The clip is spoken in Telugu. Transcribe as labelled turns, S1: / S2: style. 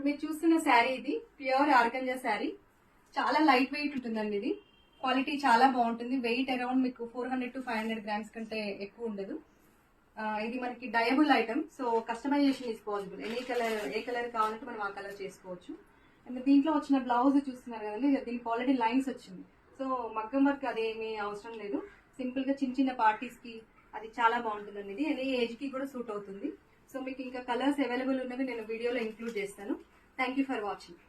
S1: మీరు చూస్తున్న శారీ ఇది ప్యూర్ ఆర్గంజా శారీ. చాలా లైట్ వెయిట్ ఉంటుందండి. ఇది క్వాలిటీ చాలా బాగుంటుంది. వెయిట్ అరౌండ్ మీకు 400 to 500 grams కంటే ఎక్కువ ఉండదు. ఇది మనకి dyeable item, so customization is possible. ఏ కలర్ కావాలంటే మనం ఆ కలర్ చేసుకోవచ్చు. అండ్ దీంట్లో వచ్చిన బ్లౌజ్ చూస్తున్నారు కదండి, దీనికి ఆల్రెడీ లైన్స్ వచ్చింది. సో మగ్గం వర్క్ అదేమీ అవసరం లేదు. సింపుల్ గా చిన్న చిన్న పార్టీస్ కి అది చాలా బాగుంటుందండి. ఇది ఎనీ ఏజ్ కి కూడా సూట్ అవుతుంది. సో మీకు ఇంకా కలర్స్ అవైలబుల్ ఉన్నవి నేను వీడియోలో ఇంక్లూడ్ చేస్తాను. Thank you for watching.